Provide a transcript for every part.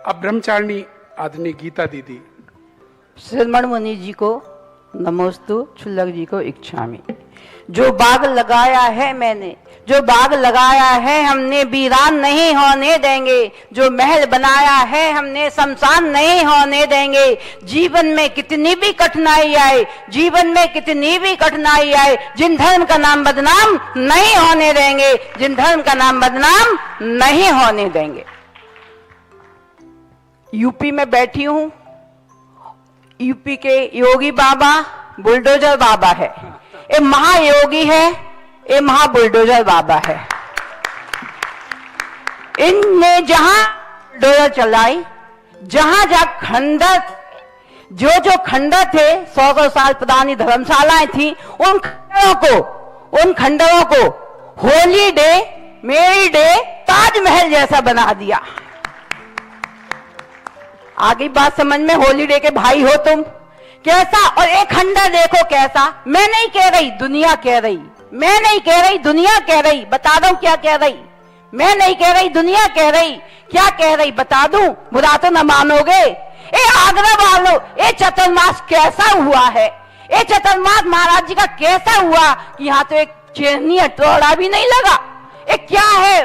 अब ब्रह्मचारिणी आदरणीय गीता दीदी। श्रमण मुनि जी को नमोस्तु, क्षुल्लक जी को इच्छामि। जो बाग लगाया है मैंने, जो बाग लगाया है हमने, वीरान नहीं होने देंगे। जो महल बनाया है हमने, शमशान नहीं होने देंगे। जीवन में कितनी भी कठिनाई आए, जीवन में कितनी भी कठिनाई आए, जिन धर्म का नाम बदनाम नहीं होने देंगे, जिन धर्म का नाम बदनाम नहीं होने देंगे। यूपी में बैठी हूं, यूपी के योगी बाबा बुलडोजर बाबा है, ये महायोगी है, ये महा बुलडोजर बाबा है। इनने जहां बुलडोजर चलाई, जहां जहां खंडर, जो खंडर थे, 100 साल पुरानी धर्मशालाएं थी, उन खंडरों को होली डे, मेरी डे, ताजमहल जैसा बना दिया। आगे बात समझ में, होली डे के भाई हो तुम, कैसा, और एक खंडर देखो कैसा। मैं नहीं कह रही, दुनिया कह रही, मैं नहीं कह रही, दुनिया कह रही। बता दूं क्या कह रही? मैं नहीं कह रही, दुनिया कह रही। क्या कह रही बता दूं? बुरा तो न मानोगे। ए आगरा वालों, ये चतुर्मास कैसा हुआ है? ये चतुर्मास महाराज जी का कैसा हुआ कि यहाँ तो एक चेरनी हथौड़ा भी नहीं लगा। ये क्या है?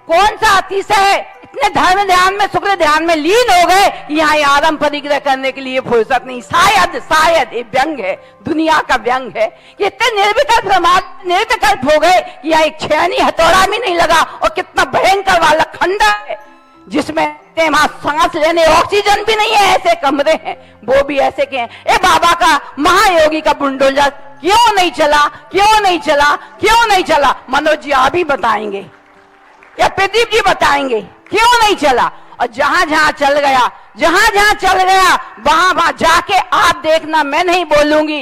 कौन सा अतिशय है? इतने धर्म ध्यान में, शुक्र ध्यान में लीन हो गए कि यहाँ आराम परिग्रह करने के लिए फुर्सत नहीं। शायद ये व्यंग है, दुनिया का व्यंग है कि इतने निर्विकल्प हो गए कि यहाँ एक छेनी हथौड़ा भी नहीं लगा। और कितना भयंकर वाला खंडर है जिसमें वहां सांस लेने ऑक्सीजन भी नहीं है, ऐसे कमरे हैं, वो भी ऐसे के हैं। ए बाबा का, महायोगी का बुलडोजर क्यों नहीं चला, क्यों नहीं चला, क्यों नहीं चला? मनोज जी आप ही बताएंगे या प्रदीप जी बताएंगे क्यों नहीं चला? और जहां जहां चल गया, जहां जहां चल गया, वहां वहां जाके आप देखना, मैं नहीं बोलूंगी।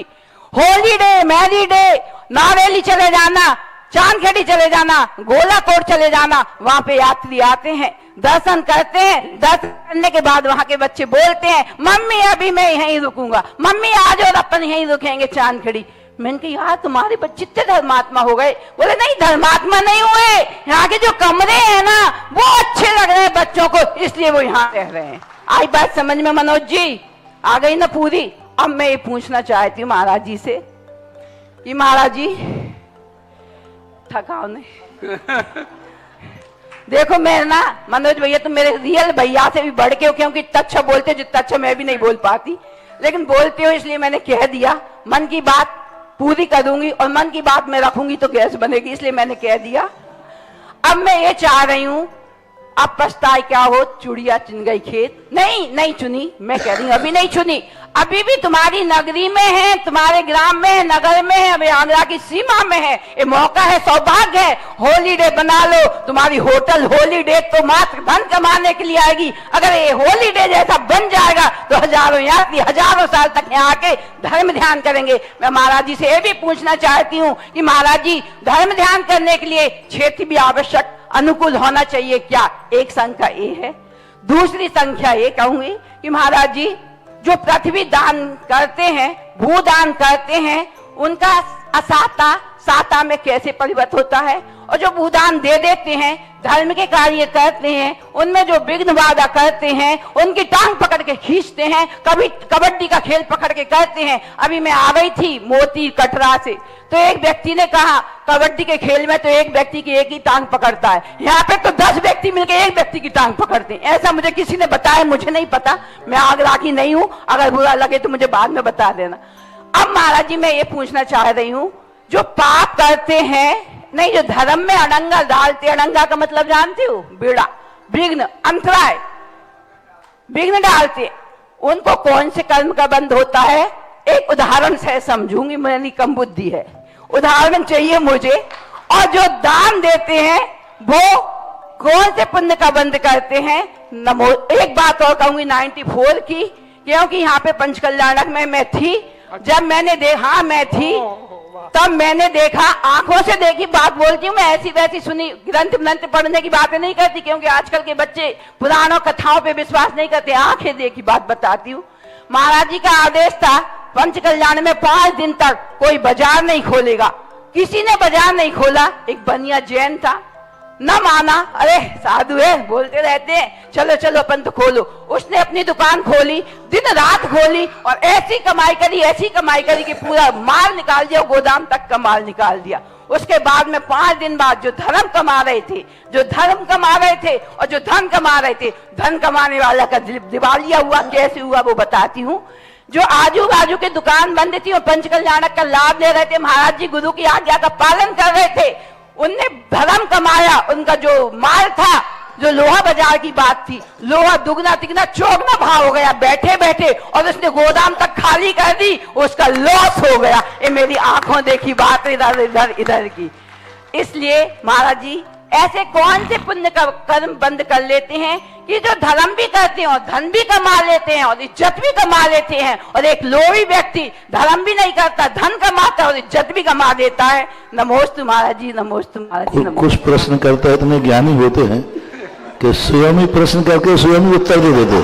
Holiday, merry day, Naveli चले जाना, चांदखेड़ी चले जाना, गोलाकोट चले जाना, वहां पे यात्री आते हैं, दर्शन करते हैं। दर्शन करने के बाद वहां के बच्चे बोलते हैं, मम्मी अभी मैं यहीं रुकूंगा, मम्मी आज और अपन यहीं रुकेंगे चांदखेड़ी। मैंने कहा यार तुम्हारे बच्चे इतने धर्मात्मा हो गए। बोले नहीं, धर्मात्मा नहीं हुए, यहाँ के जो कमरे हैं ना वो अच्छे लग रहे हैं बच्चों को, इसलिए वो यहाँ रह रहे हैं। आई बात समझ में मनोज जी? आ गई ना पूरी? अब मैं ये पूछना चाहती हूँ महाराज जी से कि महाराज जी थकाओ नहीं देखो मैं ना, मनोज भैया तुम मेरे रियल भैया से भी बढ़ के हो, क्योंकि इतना अच्छा बोलते हो जितना अच्छा मैं भी नहीं बोल पाती, लेकिन बोलते हो इसलिए मैंने कह दिया। मन की बात पूरी करूंगी और मन की बात में रखूंगी तो गैस बनेगी, इसलिए मैंने कह दिया। अब मैं ये चाह रही हूं, अब पछताए क्या हो, चुड़िया चुन गई खेत। नहीं चुनी, मैं कह रही हूं अभी नहीं चुनी, अभी भी तुम्हारी नगरी में है, तुम्हारे ग्राम में है, नगर में है, अभी आंध्रा की सीमा में है। ये मौका है, सौभाग्य है, होली डे बना लो। तुम्हारी होटल होली डे तो मात्र धन कमाने के लिए आएगी। अगर ये होली डे जैसा बन जाएगा तो हजारों यात्री हजारों साल तक यहाँ आके धर्म ध्यान करेंगे। मैं महाराज जी से ये भी पूछना चाहती हूँ कि महाराज जी धर्म ध्यान करने के लिए क्षेत्र भी आवश्यक अनुकूल होना चाहिए क्या? एक संख्या ये है। दूसरी संख्या ये कहूंगी कि महाराज जी जो पृथ्वी दान करते हैं, भूदान करते हैं, उनका असाता साता में कैसे परिवर्तित होता है? और जो भूदान दे देते हैं, धर्म के कार्य करते हैं, उनमें जो विघ्न बाधा करते हैं, उनकी टांग पकड़ के खींचते हैं, कभी कबड्डी का खेल पकड़ के करते हैं। अभी मैं आ गई थी मोती कटरा से, तो एक व्यक्ति ने कहा कबड्डी के खेल में तो एक व्यक्ति की एक ही टांग पकड़ता है, यहाँ पे तो 10 व्यक्ति मिलकर एक व्यक्ति की टांग पकड़ते हैं। ऐसा मुझे किसी ने बताया, मुझे नहीं पता, मैं आगरा की नहीं हूं, अगर बुरा लगे तो मुझे बाद में बता देना। अब महाराज जी मैं ये पूछना चाह रही हूँ, जो पाप करते हैं, नहीं जो धर्म में अड़ंगा डालते, अड़ंगा का मतलब जानते हो? बीड़ा, विघ्न, अंतराय, विघ्न डालते, उनको कौन से कर्म का बंध होता है? एक उदाहरण से समझूंगी, मेरी कम बुद्धि है, उदाहरण चाहिए मुझे। और जो दान देते हैं वो कौन से पुण्य का बंध करते हैं? नमो। एक बात और कहूंगी 94 की, क्योंकि यहाँ पे पंचकल्याणक में मैं थी, जब मैंने देखा, मैं थी तब मैंने देखा, आंखों से देखी बात बोलती हूँ मैं, ऐसी वैसी सुनी, ग्रंथ पढ़ने की बातें नहीं करती, क्योंकि आजकल के बच्चे पुराणों कथाओं पे विश्वास नहीं करते, आंखें देखी बात बताती हूँ। महाराज जी का आदेश था पंचकल्याण में 5 दिन तक कोई बाजार नहीं खोलेगा। किसी ने बाजार नहीं खोला। एक बनिया जैन था, न माना। अरे साधु है, बोलते रहते हैं, चलो चलो अपन तो खोलो। उसने अपनी दुकान खोली, दिन रात खोली और ऐसी कमाई करी कि पूरा माल निकाल दिया, गोदाम तक का माल निकाल दिया। उसके बाद में 5 दिन बाद जो धर्म कमा रहे थे और जो धन कमा रहे थे, धन कमाने वाला का दिवालिया हुआ। कैसे हुआ वो बताती हूँ। जो आजू बाजू के दुकान बंद थी और पंच कल्याणक का लाभ ले रहे थे, महाराज जी गुरु की आज्ञा का पालन कर रहे थे, उनने धर्म कमाया। उनका जो माल था, जो लोहा बाजार की बात थी, लोहा दुगना तिगना चौगना भाव हो गया बैठे बैठे, और उसने गोदाम तक खाली कर दी, उसका लॉस हो गया। ये मेरी आंखों देखी बात, इधर की। इसलिए महाराज जी ऐसे कौन से पुण्य का कर्म बंद कर लेते हैं कि जो धर्म भी करते हैं और धन भी कमा लेते हैं और इज्जत भी कमा लेते हैं, और एक लोभी व्यक्ति धर्म भी नहीं करता, धन कमाता है और इज्जत भी कमा देता है। नमोस्तु महाराज जी, नमोस्तु महाराज जी। कुछ प्रश्न करता है, इतने ज्ञानी होते हैं कि स्वयं ही प्रश्न करके स्वयं ही उत्तर दे देते।